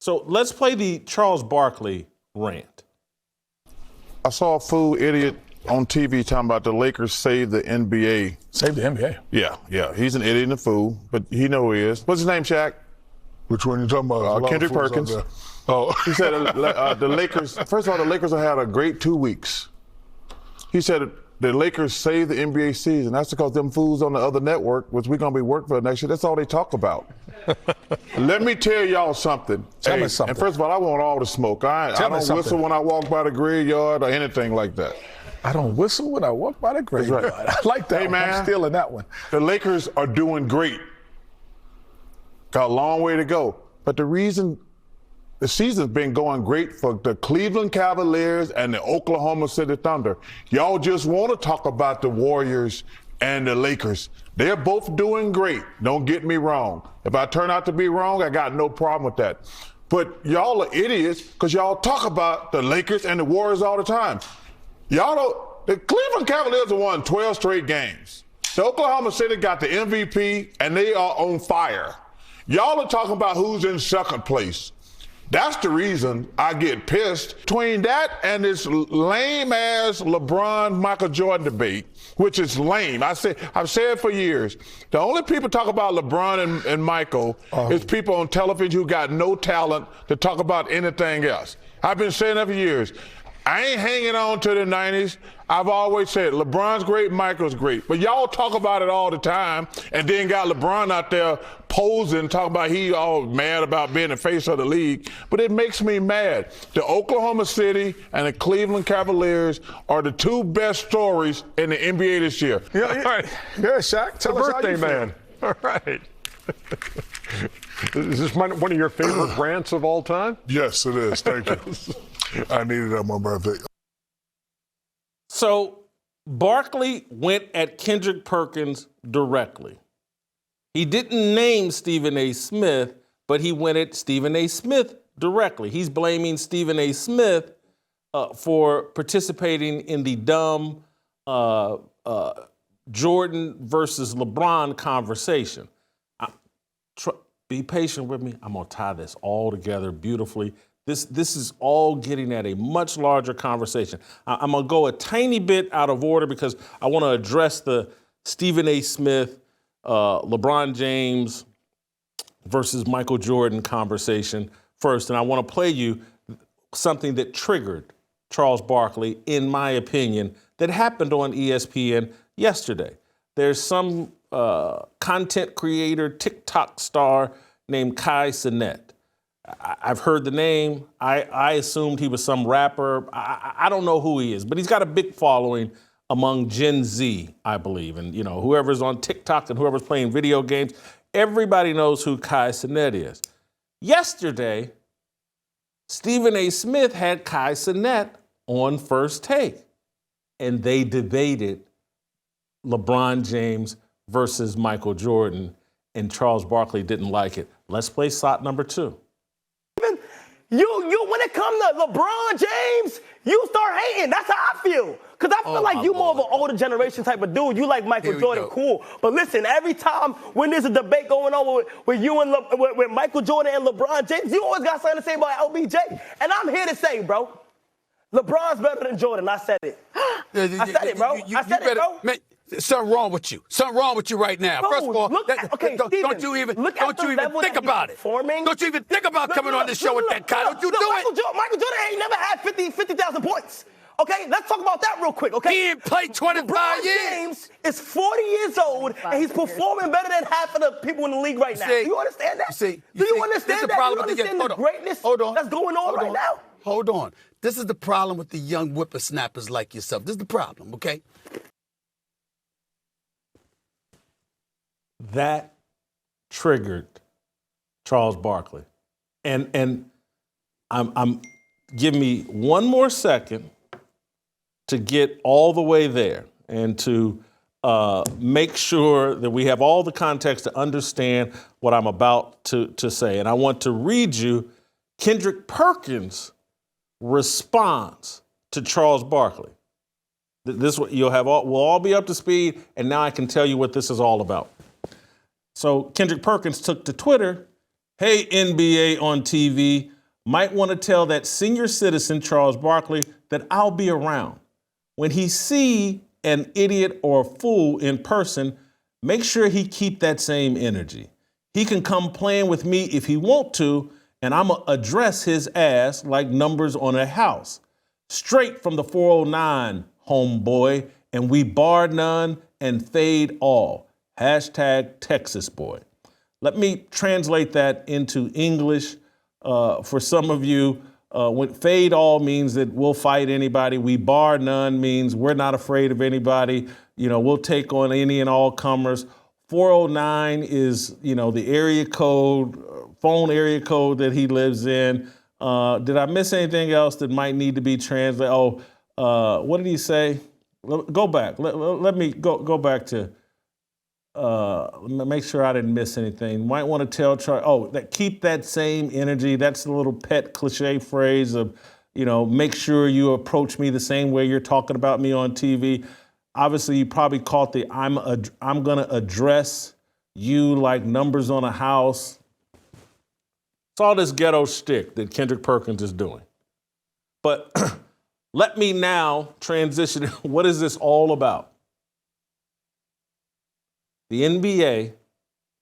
So let's play the Charles Barkley rant. I saw a fool idiot on TV talking about the Lakers save the NBA. Save the NBA? Yeah. He's an idiot and a fool, but he know who he is. What's his name, Shaq? Which one you talking about? Kendrick Perkins. Oh. He said the Lakers, first of all, the Lakers have had a great 2 weeks. He said the Lakers saved the NBA season. That's because them fools on the other network, which we're going to be working for next year, that's all they talk about. Let me tell y'all something. Tell me something. And first of all, I want all the smoke. I don't whistle when I walk by the graveyard or anything like that. I don't whistle when I walk by the graveyard. Right. I like that. Hey, one. man, I'm stealing that one. The Lakers are doing great. Got a long way to go. But the reason the season's been going great for the Cleveland Cavaliers and the Oklahoma City Thunder. Y'all just want to talk about the Warriors and the Lakers. They're both doing great. Don't get me wrong. If I turn out to be wrong, I got no problem with that. But y'all are idiots because y'all talk about the Lakers and the Warriors all the time. Y'all don't. The Cleveland Cavaliers have won 12 straight games. The Oklahoma City got the MVP and they are on fire. Y'all are talking about who's in second place. That's the reason I get pissed. Between that and this lame-ass LeBron-Michael Jordan debate, which is lame. I've said for years, the only people talk about LeBron and Michael is people on television who got no talent to talk about anything else. I've been saying that for years. I ain't hanging on to the 90s. I've always said LeBron's great, Michael's great. But y'all talk about it all the time and then got LeBron out there posing, talking about he all mad about being the face of the league. But it makes me mad. The Oklahoma City and the Cleveland Cavaliers are the two best stories in the NBA this year. Yeah, all right. Yeah, Shaq, tell us how you feel. Man. All right. Is this one of your favorite rants of all time? Yes, it is. Thank you. I needed it on my birthday. So Barkley went at Kendrick Perkins directly. He didn't name Stephen A. Smith, but he went at Stephen A. Smith directly. He's blaming Stephen A. Smith for participating in the dumb Jordan versus LeBron conversation. Be patient with me. I'm going to tie this all together beautifully. This is all getting at a much larger conversation. I'm going to go a tiny bit out of order because I want to address the Stephen A. Smith, LeBron James versus Michael Jordan conversation first. And I want to play you something that triggered Charles Barkley, in my opinion, that happened on ESPN yesterday. There's some content creator, TikTok star named Kai Cenat. I've heard the name. I assumed he was some rapper. I don't know who he is, but he's got a big following among Gen Z, I believe. And, you know, whoever's on TikTok and whoever's playing video games, everybody knows who Kai Cenat is. Yesterday, Stephen A. Smith had Kai Cenat on First Take, and they debated LeBron James versus Michael Jordan, and Charles Barkley didn't like it. Let's play shot number 2. You, when it comes to LeBron James, you start hating. That's how I feel. Because I feel like you more of an older generation type of dude. You like Michael Jordan, cool. But listen, every time when there's a debate going on with you and with Michael Jordan and LeBron James, you always got something to say about LBJ. And I'm here to say, bro, LeBron's better than Jordan. I said it. I said it, bro. I said it, bro. Man, something wrong with you. Something wrong with you right now. Bro, first of all, don't you even think about it. Don't you even think about coming on this show with that guy. Don't you do it. Michael Jordan ain't never had 50,000 points. Okay, let's talk about that real quick, okay? He ain't played 25 years. James is 40 years old, and he's performing better than half of the people in the league right now. Do you understand that? Do you understand that? Do you understand the greatness that's going on right now? Hold on. This is the problem with the young whippersnappers like yourself. This is the problem, okay? That triggered Charles Barkley. And I'm give me one more second to get all the way there and to make sure that we have all the context to understand what I'm about to say. And I want to read you Kendrick Perkins' response to Charles Barkley. This we'll all be up to speed, and now I can tell you what this is all about. So Kendrick Perkins took to Twitter Hey, NBA on TV, might want to tell that senior citizen, Charles Barkley, that I'll be around. When he see an idiot or a fool in person, make sure he keep that same energy. He can come playing with me if he want to, and I'm going to address his ass like numbers on a house. Straight from the 409, homeboy, and we bar none and fade all. Hashtag Texas boy. Let me translate that into English for some of you. When fade all means that we'll fight anybody. We bar none means we're not afraid of anybody. You know, we'll take on any and all comers. 409 is, you know, the area code, phone area code that he lives in. Did I miss anything else that might need to be translated? What did he say? Go back. Let me go back to make sure I didn't miss anything. Might want to tell Charlie, that keep that same energy. That's the little pet cliche phrase of, you know, make sure you approach me the same way you're talking about me on TV. Obviously, you probably caught the I'm going to address you like numbers on a house. It's all this ghetto shtick that Kendrick Perkins is doing. But let me now transition. What is this all about? The NBA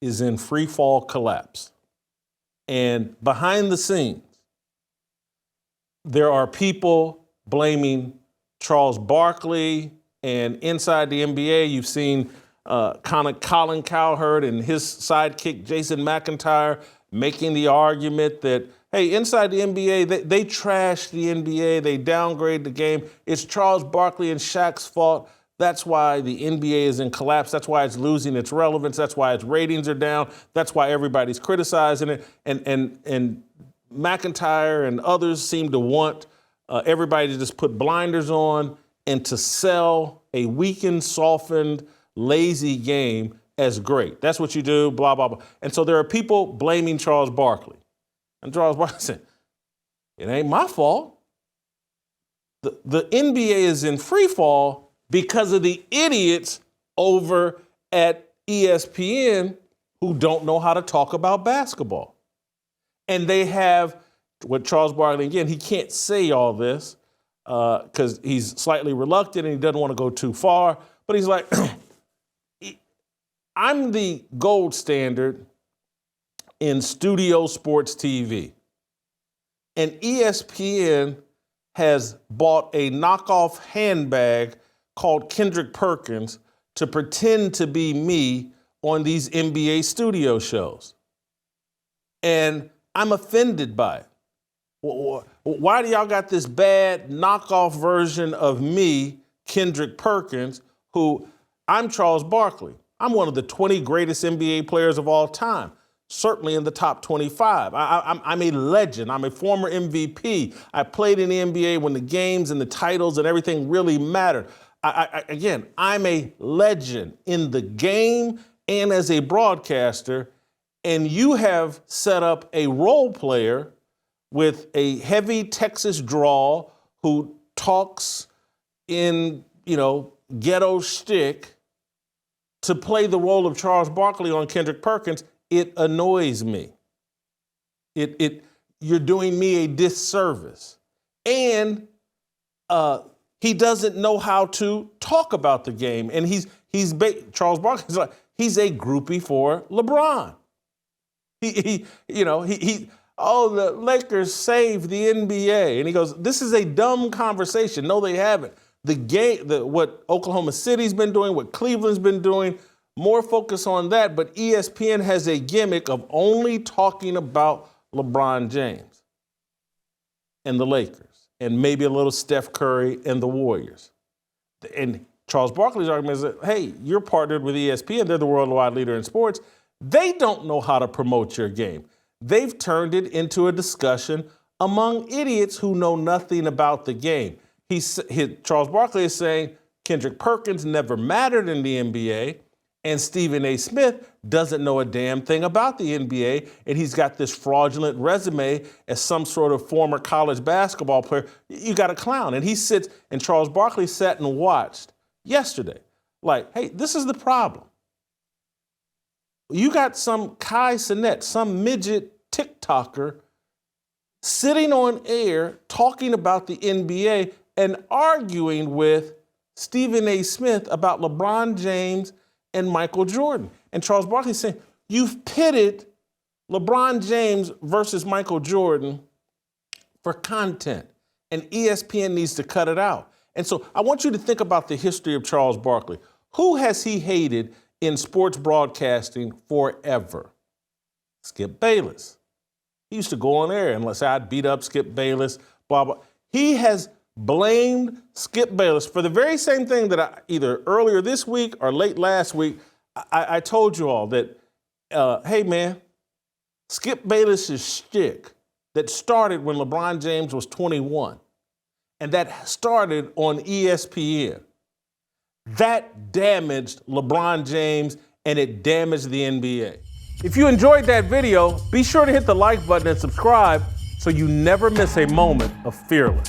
is in free fall collapse. And behind the scenes, there are people blaming Charles Barkley, and inside the NBA, you've seen Colin Cowherd and his sidekick, Jason McIntyre, making the argument that, hey, inside the NBA, they trash the NBA, they downgrade the game. It's Charles Barkley and Shaq's fault. That's why the NBA is in collapse. That's why it's losing its relevance. That's why its ratings are down. That's why everybody's criticizing it. And McIntyre and others seem to want everybody to just put blinders on and to sell a weakened, softened, lazy game as great. That's what you do, blah, blah, blah. And so there are people blaming Charles Barkley. And Charles Barkley said, it ain't my fault. The NBA is in free fall because of the idiots over at ESPN who don't know how to talk about basketball. And they have, what Charles Barkley, again, he can't say all this because he's slightly reluctant and he doesn't want to go too far. But he's like, I'm the gold standard in studio sports TV. And ESPN has bought a knockoff handbag called Kendrick Perkins to pretend to be me on these NBA studio shows. And I'm offended by it. Why do y'all got this bad knockoff version of me, Kendrick Perkins, who I'm Charles Barkley. I'm one of the 20 greatest NBA players of all time, certainly in the top 25. I'm a legend. I'm a former MVP. I played in the NBA when the games and the titles and everything really mattered. Again, I'm a legend in the game and as a broadcaster, and you have set up a role player with a heavy Texas drawl who talks in, ghetto shtick to play the role of Charles Barkley on Kendrick Perkins. It annoys me. You're doing me a disservice. And he doesn't know how to talk about the game. And Charles Barkley's like, he's a groupie for LeBron. The Lakers saved the NBA. And he goes, this is a dumb conversation. No, they haven't. What Oklahoma City's been doing, what Cleveland's been doing, more focus on that. But ESPN has a gimmick of only talking about LeBron James and the Lakers and maybe a little Steph Curry and the Warriors. And Charles Barkley's argument is that, hey, you're partnered with ESPN. They're the worldwide leader in sports. They don't know how to promote your game. They've turned it into a discussion among idiots who know nothing about the game. Charles Barkley is saying Kendrick Perkins never mattered in the NBA, and Stephen A. Smith doesn't know a damn thing about the NBA, and he's got this fraudulent resume as some sort of former college basketball player. You got a clown. And Charles Barkley sat and watched yesterday. Like, hey, this is the problem. You got some Kai Cenat, some midget TikToker sitting on air talking about the NBA and arguing with Stephen A. Smith about LeBron James and Michael Jordan. And Charles Barkley saying, you've pitted LeBron James versus Michael Jordan for content, and ESPN needs to cut it out. And so I want you to think about the history of Charles Barkley. Who has he hated in sports broadcasting forever? Skip Bayless. He used to go on air and let's say I'd beat up Skip Bayless, blah, blah. He has blamed Skip Bayless for the very same thing that I, either earlier this week or late last week, I told you all that, hey man, Skip Bayless's shtick that started when LeBron James was 21, and that started on ESPN, that damaged LeBron James and it damaged the NBA. If you enjoyed that video, be sure to hit the like button and subscribe so you never miss a moment of Fearless.